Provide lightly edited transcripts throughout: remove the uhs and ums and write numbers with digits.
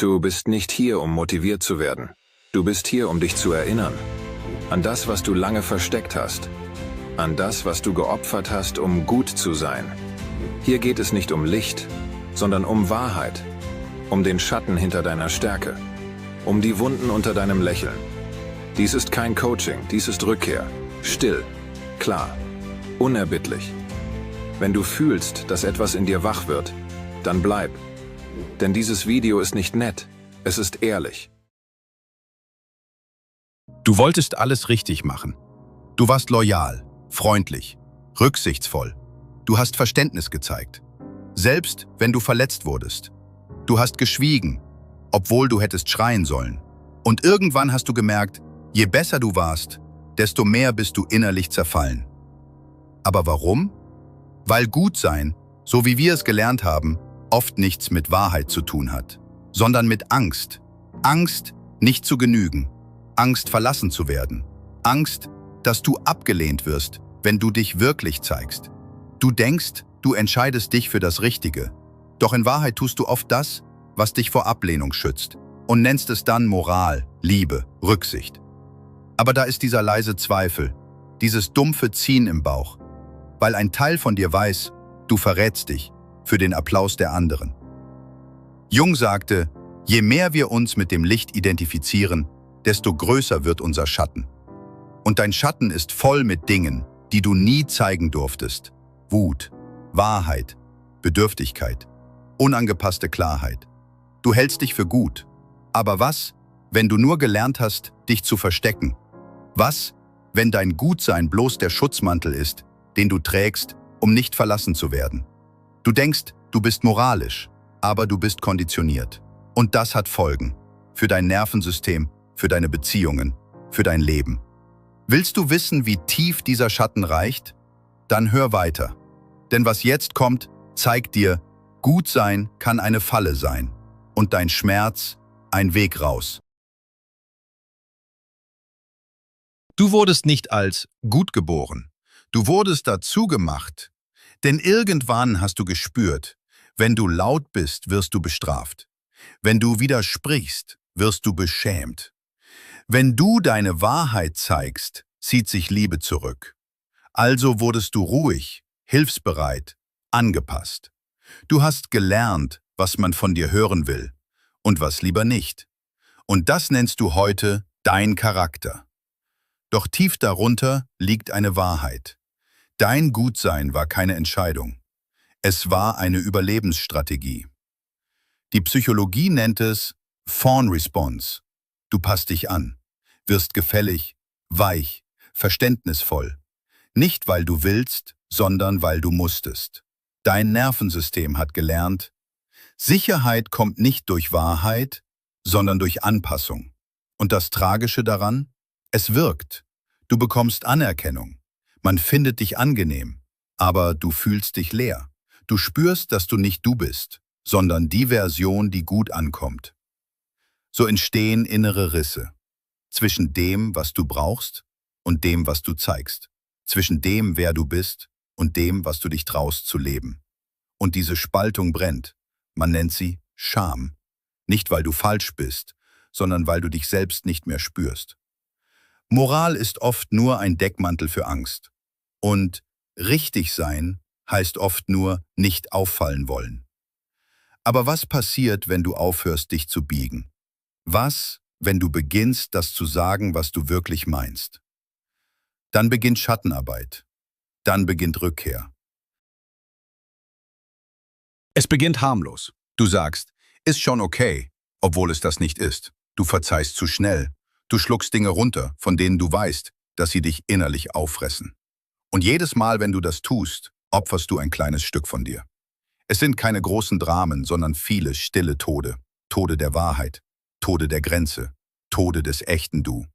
Du bist nicht hier, um motiviert zu werden. Du bist hier, um dich zu erinnern. An das, was du lange versteckt hast. An das, was du geopfert hast, um gut zu sein. Hier geht es nicht um Licht, sondern um Wahrheit. Um den Schatten hinter deiner Stärke. Um die Wunden unter deinem Lächeln. Dies ist kein Coaching, dies ist Rückkehr. Still, klar, unerbittlich. Wenn du fühlst, dass etwas in dir wach wird, dann bleib. Denn dieses Video ist nicht nett, es ist ehrlich. Du wolltest alles richtig machen. Du warst loyal, freundlich, rücksichtsvoll. Du hast Verständnis gezeigt. Selbst wenn du verletzt wurdest. Du hast geschwiegen, obwohl du hättest schreien sollen. Und irgendwann hast du gemerkt, je besser du warst, desto mehr bist du innerlich zerfallen. Aber warum? Weil Gutsein, so wie wir es gelernt haben, oft nichts mit Wahrheit zu tun hat, sondern mit Angst. Angst, nicht zu genügen. Angst, verlassen zu werden. Angst, dass du abgelehnt wirst, wenn du dich wirklich zeigst. Du denkst, du entscheidest dich für das Richtige. Doch in Wahrheit tust du oft das, was dich vor Ablehnung schützt und nennst es dann Moral, Liebe, Rücksicht. Aber da ist dieser leise Zweifel, dieses dumpfe Ziehen im Bauch, weil ein Teil von dir weiß, du verrätst dich für den Applaus der anderen. Jung sagte, je mehr wir uns mit dem Licht identifizieren, desto größer wird unser Schatten. Und dein Schatten ist voll mit Dingen, die du nie zeigen durftest. Wut, Wahrheit, Bedürftigkeit, unangepasste Klarheit. Du hältst dich für gut. Aber was, wenn du nur gelernt hast, dich zu verstecken? Was, wenn dein Gutsein bloß der Schutzmantel ist, den du trägst, um nicht verlassen zu werden? Du denkst, du bist moralisch, aber du bist konditioniert. Und das hat Folgen. Für dein Nervensystem, für deine Beziehungen, für dein Leben. Willst du wissen, wie tief dieser Schatten reicht? Dann hör weiter. Denn was jetzt kommt, zeigt dir, Gutsein kann eine Falle sein. Und dein Schmerz ein Weg raus. Du wurdest nicht als gut geboren. Du wurdest dazu gemacht. Denn irgendwann hast du gespürt, wenn du laut bist, wirst du bestraft. Wenn du widersprichst, wirst du beschämt. Wenn du deine Wahrheit zeigst, zieht sich Liebe zurück. Also wurdest du ruhig, hilfsbereit, angepasst. Du hast gelernt, was man von dir hören will und was lieber nicht. Und das nennst du heute dein Charakter. Doch tief darunter liegt eine Wahrheit. Dein Gutsein war keine Entscheidung. Es war eine Überlebensstrategie. Die Psychologie nennt es Fawn Response. Du passt dich an, wirst gefällig, weich, verständnisvoll. Nicht, weil du willst, sondern weil du musstest. Dein Nervensystem hat gelernt, Sicherheit kommt nicht durch Wahrheit, sondern durch Anpassung. Und das Tragische daran? Es wirkt. Du bekommst Anerkennung. Man findet dich angenehm, aber du fühlst dich leer. Du spürst, dass du nicht du bist, sondern die Version, die gut ankommt. So entstehen innere Risse. Zwischen dem, was du brauchst, und dem, was du zeigst. Zwischen dem, wer du bist, und dem, was du dich traust zu leben. Und diese Spaltung brennt. Man nennt sie Scham. Nicht, weil du falsch bist, sondern weil du dich selbst nicht mehr spürst. Moral ist oft nur ein Deckmantel für Angst. Und richtig sein heißt oft nur nicht auffallen wollen. Aber was passiert, wenn du aufhörst, dich zu biegen? Was, wenn du beginnst, das zu sagen, was du wirklich meinst? Dann beginnt Schattenarbeit. Dann beginnt Rückkehr. Es beginnt harmlos. Du sagst, ist schon okay, obwohl es das nicht ist. Du verzeihst zu schnell. Du schluckst Dinge runter, von denen du weißt, dass sie dich innerlich auffressen. Und jedes Mal, wenn du das tust, opferst du ein kleines Stück von dir. Es sind keine großen Dramen, sondern viele stille Tode. Tode der Wahrheit, Tode der Grenze, Tode des echten Du.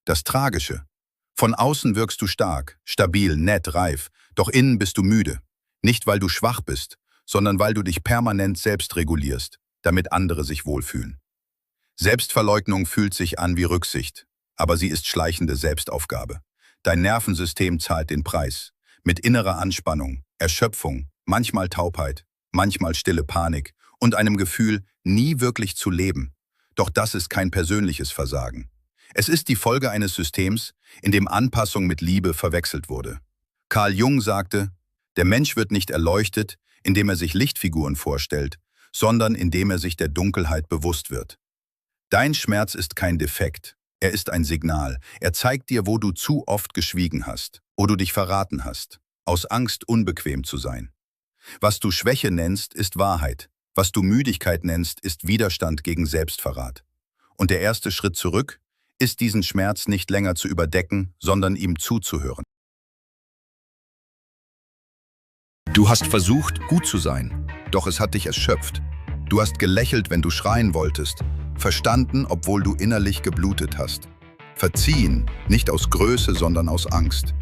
Das Tragische. Von außen wirkst du stark, stabil, nett, reif, doch innen bist du müde. Nicht, weil du schwach bist, sondern weil du dich permanent selbst regulierst, damit andere sich wohlfühlen. Selbstverleugnung fühlt sich an wie Rücksicht, aber sie ist schleichende Selbstaufgabe. Dein Nervensystem zahlt den Preis. Mit innerer Anspannung, Erschöpfung, manchmal Taubheit, manchmal stille Panik und einem Gefühl, nie wirklich zu leben, Doch das ist kein persönliches Versagen. Es ist die Folge eines Systems, in dem Anpassung mit Liebe verwechselt wurde. Carl Jung sagte, der Mensch wird nicht erleuchtet, indem er sich Lichtfiguren vorstellt, sondern indem er sich der Dunkelheit bewusst wird. Dein Schmerz ist kein Defekt, er ist ein Signal. Er zeigt dir, wo du zu oft geschwiegen hast, wo du dich verraten hast, aus Angst, unbequem zu sein. Was du Schwäche nennst, ist Wahrheit. Was du Müdigkeit nennst, ist Widerstand gegen Selbstverrat. Und der erste Schritt zurück ist, diesen Schmerz nicht länger zu überdecken, sondern ihm zuzuhören. Du hast versucht, gut zu sein, doch es hat dich erschöpft. Du hast gelächelt, wenn du schreien wolltest, verstanden, obwohl du innerlich geblutet hast. Verziehen, nicht aus Größe, sondern aus Angst.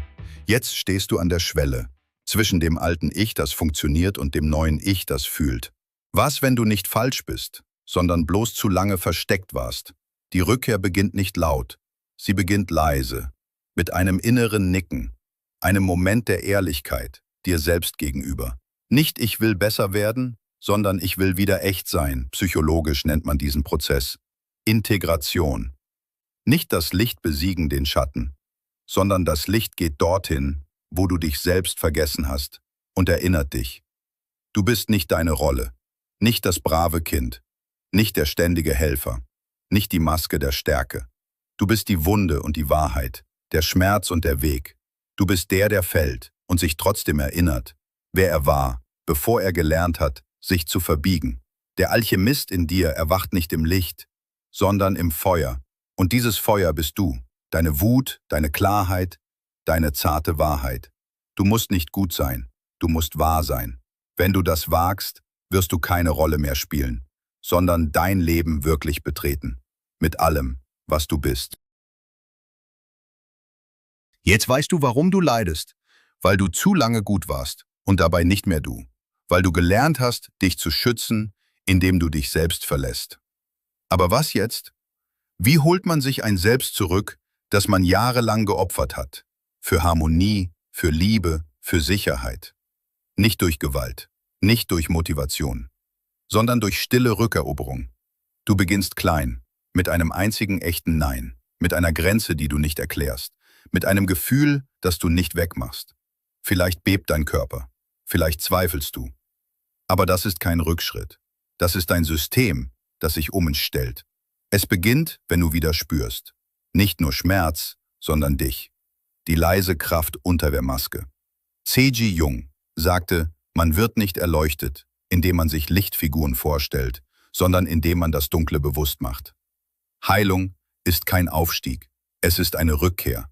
Jetzt stehst du an der Schwelle, zwischen dem alten Ich, das funktioniert, und dem neuen Ich, das fühlt. Was, wenn du nicht falsch bist, sondern bloß zu lange versteckt warst? Die Rückkehr beginnt nicht laut, sie beginnt leise, mit einem inneren Nicken, einem Moment der Ehrlichkeit, dir selbst gegenüber. Nicht ich will besser werden, sondern ich will wieder echt sein. Psychologisch nennt man diesen Prozess Integration. Nicht das Licht besiegen den Schatten, sondern das Licht geht dorthin, wo du dich selbst vergessen hast, und erinnert dich. Du bist nicht deine Rolle, nicht das brave Kind, nicht der ständige Helfer, nicht die Maske der Stärke. Du bist die Wunde und die Wahrheit, der Schmerz und der Weg. Du bist der fällt und sich trotzdem erinnert, wer er war, bevor er gelernt hat, sich zu verbiegen. Der Alchemist in dir erwacht nicht im Licht, sondern im Feuer. Und dieses Feuer bist du, deine Wut, deine Klarheit, deine zarte Wahrheit. Du musst nicht gut sein, du musst wahr sein. Wenn du das wagst, wirst du keine Rolle mehr spielen, sondern dein Leben wirklich betreten. Mit allem, was du bist. Jetzt weißt du, warum du leidest. Weil du zu lange gut warst und dabei nicht mehr du. Weil du gelernt hast, dich zu schützen, indem du dich selbst verlässt. Aber was jetzt? Wie holt man sich ein Selbst zurück, das man jahrelang geopfert hat? Für Harmonie, für Liebe, für Sicherheit. Nicht durch Gewalt, nicht durch Motivation, sondern durch stille Rückeroberung. Du beginnst klein, mit einem einzigen echten Nein, mit einer Grenze, die du nicht erklärst, mit einem Gefühl, das du nicht wegmachst. Vielleicht bebt dein Körper, vielleicht zweifelst du. Aber das ist kein Rückschritt. Das ist ein System, das sich umstellt. Es beginnt, wenn du wieder spürst. Nicht nur Schmerz, sondern dich. Die leise Kraft unter der Maske. C.G. Jung sagte, man wird nicht erleuchtet, indem man sich Lichtfiguren vorstellt, sondern indem man das Dunkle bewusst macht. Heilung ist kein Aufstieg, es ist eine Rückkehr.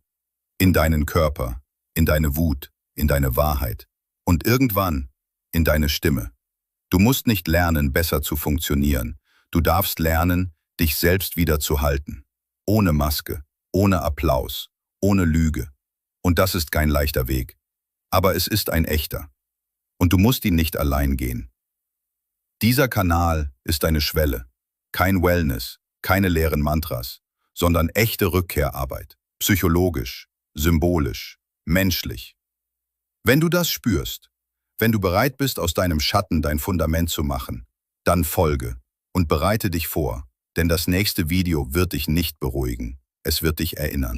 In deinen Körper, in deine Wut, in deine Wahrheit und irgendwann in deine Stimme. Du musst nicht lernen, besser zu funktionieren. Du darfst lernen, dich selbst wieder zu halten. Ohne Maske, ohne Applaus, ohne Lüge. Und das ist kein leichter Weg. Aber es ist ein echter. Und du musst ihn nicht allein gehen. Dieser Kanal ist eine Schwelle. Kein Wellness, keine leeren Mantras, sondern echte Rückkehrarbeit. Psychologisch, symbolisch, menschlich. Wenn du das spürst, wenn du bereit bist, aus deinem Schatten dein Fundament zu machen, dann folge und bereite dich vor, denn das nächste Video wird dich nicht beruhigen, es wird dich erinnern.